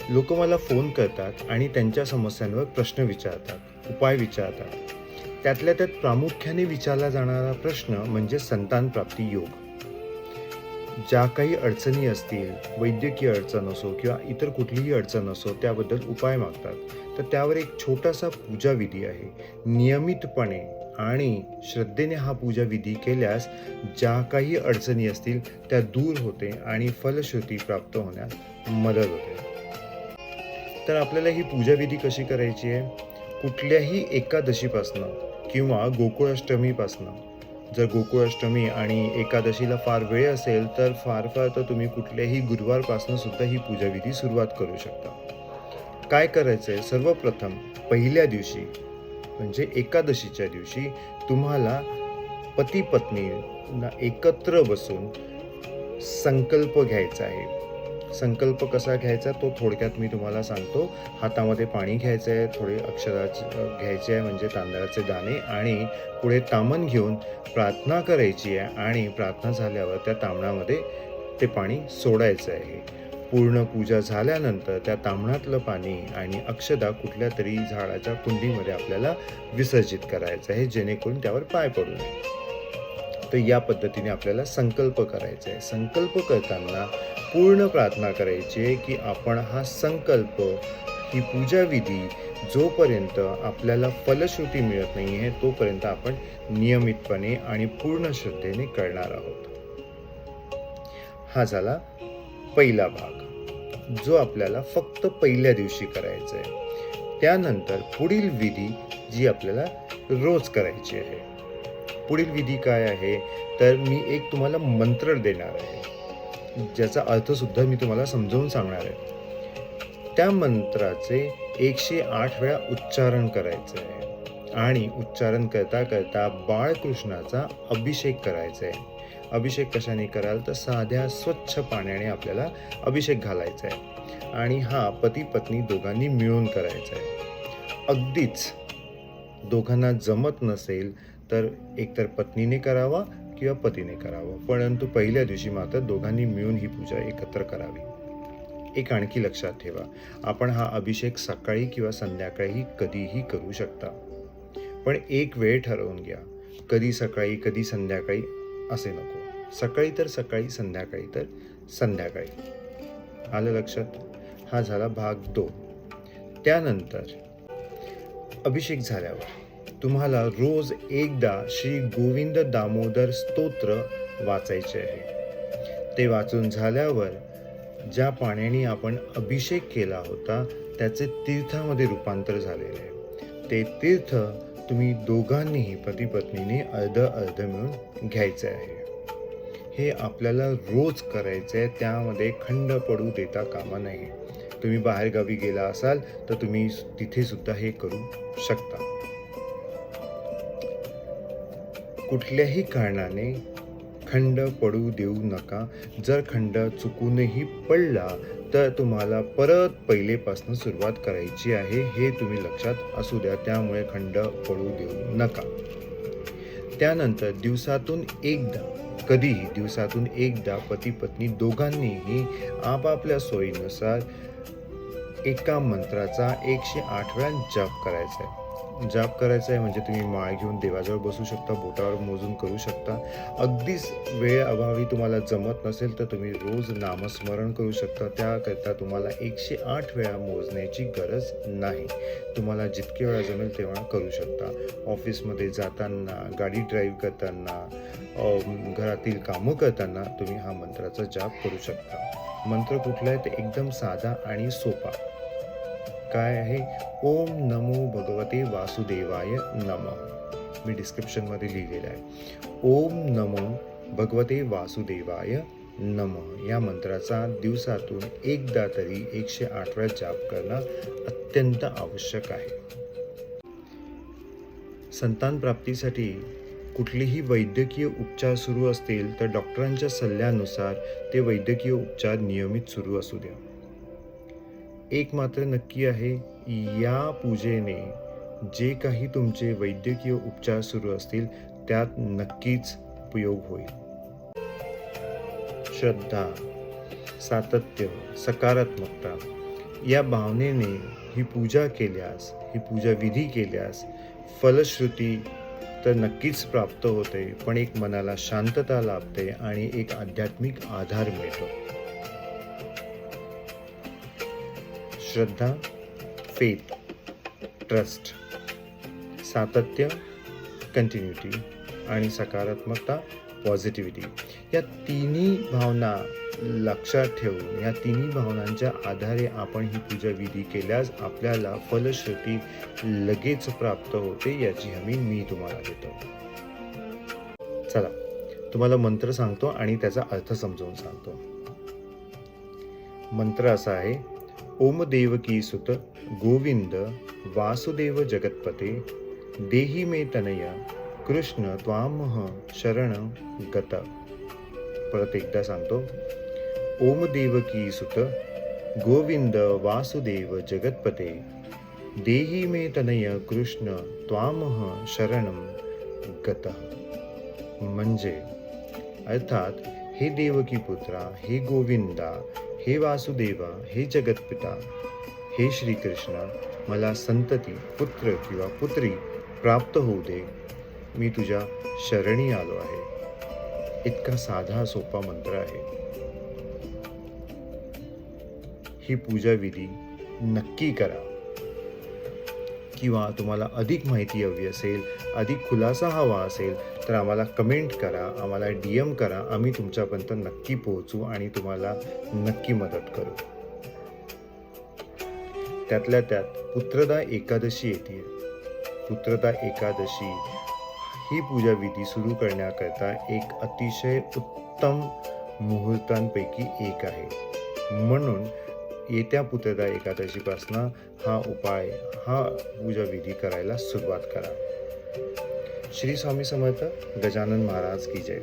लोक मला फोन करतात आणि त्यांच्या समस्यांवर प्रश्न विचारतात, उपाय विचारतात. त्यातल्या त्यात प्रामुख्याने विचारला जाणारा प्रश्न म्हणजे संतान प्राप्ती योग. ज्या काही अडचणी असतील, वैद्यकीय अडचण असो किंवा इतर कुठलीही अडचण असो, त्याबद्दल उपाय मागतात. तर त्यावर एक छोटासा पूजाविधी आहे. नियमितपणे आणि श्रद्धेने हा पूजाविधी केल्यास ज्या काही अडचणी असतील त्या दूर होते आणि फलश्रुती प्राप्त होण्यास मदत होते. तर आपल्याला ही पूजाविधी कशी करायची आहे? कुठल्याही एकादशीपासनं किंवा गोकुळाष्टमीपासनं, जर गोकुळाष्टमी आणि एकादशीला फार वेळ असेल तर फार तर तुम्ही कुठल्याही गुरुवारपासनं सुद्धा ही पूजाविधी सुरुवात करू शकता. काय करायचं आहे? सर्वप्रथम पहिल्या दिवशी म्हणजे एकादशीच्या दिवशी तुम्हाला पती पत्नीला एकत्र बसून संकल्प घ्यायचा आहे. संकल्प कसा घ्यायचा तो थोडक्यात मी तुम्हाला सांगतो. हातामध्ये पाणी घ्यायचं आहे, थोडे घ्यायचे आहे म्हणजे तांदळाचे दाणे, आणि पुढे ताम्हण घेऊन प्रार्थना करायची आहे आणि प्रार्थना झाल्यावर त्या ताम्हणामध्ये ते पाणी सोडायचं आहे. पूर्ण पूजा झाल्यानंतर त्या ताम्हणातलं पाणी आणि अक्षता कुठल्या तरी झाडाच्या कुंडीमध्ये आपल्याला विसर्जित करायचं आहे, जेणेकरून त्यावर पाय पडू नये. तर या पद्धतीने आपल्याला संकल्प करायचा आहे. संकल्प करताना पूर्ण प्रार्थना करायची आहे की आपण हा संकल्प, ही पूजाविधी जोपर्यंत आपल्याला फलश्रुती मिळत नाही आहे तोपर्यंत आपण नियमितपणे आणि पूर्ण श्रद्धेने करणार आहोत. हा झाला पहिला भाग, जो आपल्याला फक्त पहिल्या दिवशी करायचा आहे. त्यानंतर पुढील विधी जी आपल्याला रोज करायची आहे. पुढील विधी काय आहे? तर मी एक तुम्हाला मंत्र देणार आहे, ज्याचा अर्थ सुद्धा मी तुम्हाला समजावून सांगणार आहे. त्या मंत्राचे 108 वेळा उच्चारण करायचं आहे आणि उच्चारण करता करता बाळकृष्णाचा अभिषेक करायचा आहे. अभिषेक कशाने कराल? तर साध्या स्वच्छ पाण्याने आपल्याला अभिषेक घालायचा आहे आणि हा पती पत्नी दोघांनी मिळून करायचा आहे. अगदीच दोघांना जमत नसेल तर एकतर पत्नीने करावा किंवा पतीने करावं, परंतु पहिल्या दिवशी मात्र दोघांनी मिळून ही पूजा एकत्र करावी. एक आणखी लक्षात ठेवा, आपण हा अभिषेक सकाळी किंवा संध्याकाळी कधीही करू शकता, पण एक वेळ ठरवून घ्या. कधी सकाळी कधी संध्याकाळी असे नको. सकाळी तर सकाळी, संध्याकाळी तर संध्याकाळी. आलं लक्षात? हा झाला भाग 2. त्यानंतर अभिषेक झाल्यावर तुम्हाला रोज एकदा श्री गोविंद दामोदर स्तोत्र वाचायचे आहे. ते वाचून झाल्यावर ज्या पाण्याने आपण अभिषेक केला होता त्याचे तीर्थामध्ये रूपांतर झालेले आहे. ते तीर्थ तुम्ही दोघांनीही पती पत्नीने अर्ध मिळून घ्यायचे आहे. हे आपल्याला रोज करायचं आहे, त्यामध्ये खंड पडू देता कामा नये. तुम्ही बाहेरगावी गेला असाल तर तुम्ही तिथे सुद्धा हे करू शकता. कुठल्याही कारणाने खंड पडू देऊ नका. जर खंड चुकूनही पडला तर तुम्हाला परत पहिलेपासून सुरुवात करायची आहे, हे तुम्ही लक्षात असू द्या. त्यामुळे खंड पडू देऊ नका. त्यानंतर दिवसातून एकदा, कधीही दिवसातून एकदा पती पत्नी दोघांनीही आपापल्या सोयीनुसार एका मंत्राचा 108 वेळा जाप करायचा आहे. जाप करायचा आहे म्हणजे तुम्ही माळ घेऊन देवाजवळ बसू शकता, बोटावर मोजून करू शकता. अगदीच वेळ अभावी तुम्हाला जमत नसेल तर तुम्ही रोज नामस्मरण करू शकता. त्याकरता तुम्हाला 108 वेळा मोजण्याची गरज नाही. तुम्हाला जितके वेळा जमेल तेव्हा करू शकता. ऑफिसमध्ये जाताना, गाडी ड्राईव्ह करताना, घरातील कामं करताना तुम्ही हा मंत्राचा जाप करू शकता. मंत्र कुठला आहे? ते एकदम साधा आणि सोपा. काय आहे? ओम नमो भगवते वासुदेवाय नमः. मी डिस्क्रिप्शनमध्ये लिहिलेलं आहे. ओम नमो भगवते वासुदेवाय नमः या मंत्राचा दिवसातून एकदा तरी 108 वेळा जाप करणं अत्यंत आवश्यक आहे. संतान प्राप्तीसाठी कुठलेही वैद्यकीय उपचार सुरू असतील तर डॉक्टरांच्या सल्ल्यानुसार ते वैद्यकीय उपचार नियमित सुरू असू द्या. एक मात्र नक्की आहे, या पूजेने जे काही तुमचे वैद्यकीय उपचार सुरू असतील त्यात नक्कीच उपयोग होईल. श्रद्धा, सातत्य, सकारात्मकता या भावनेने ही पूजा केल्यास, ही पूजा विधी केल्यास फलश्रुती तर नक्कीच प्राप्त होते, पण एक मनाला शांतता लाभते आणि एक आध्यात्मिक आधार मिळतो. श्रद्धा, फेथ, ट्रस्ट, सातत्य, कंटिन्युटी आणि सकारात्मकता, पॉझिटिव्हिटी, या तिन्ही भावना लक्षात ठेवून या तिन्ही भावनांच्या आधारे आपण ही पूजा विधी केल्यास आपल्याला फलश्रुती लगेच प्राप्त होते, याची हमी मी तुम्हाला देतो. चला, तुम्हाला मंत्र सांगतो आणि त्याचा अर्थ समजावून सांगतो. मंत्र असा आहे: ओम देवकी सुत गोविंद वासुदेव जगतपते देही मे तनय कृष्ण त्वामह शरण गत. परत एकदा सांगतो. ओम देवकी सुत गोविंद वासुदेव जगतपते देही मे तनय कृष्ण त्वामह शरणं गतः. म्हणजे अर्थात, हे देवकी पुत्रा, हे गोविंदा, हे वासुदेवा, हे जगतपिता, हे श्रीकृष्ण, मला संतती, पुत्र किंवा पुत्री प्राप्त होऊ दे. मी तुझ्या शरणी आलो आहे. इतका साधा सोपा मंत्र आहे. ही पूजा विधी नक्की करा. किंवा तुम्हाला अधिक माहिती हवी असेल, अधिक खुलासा हवा असेल तर आम्हाला कमेंट करा, आम्हाला DM करा. आम्ही तुमच्यापर्यंत नक्की पोहोचू आणि तुम्हाला नक्की मदत करू. त्यातल्या त्यात पुत्रदा एकादशी येते. पुत्रदा एकादशी ही पूजा विधी सुरू करण्याकरता एक अतिशय उत्तम मुहूर्तांपैकी एक आहे. म्हणून येत्या पुत्रदा एकादशीपासून हा उपाय, हा पूजा विधी करायला सुरुवात करा. श्री स्वामी समर्थ. गजानन महाराज की जय.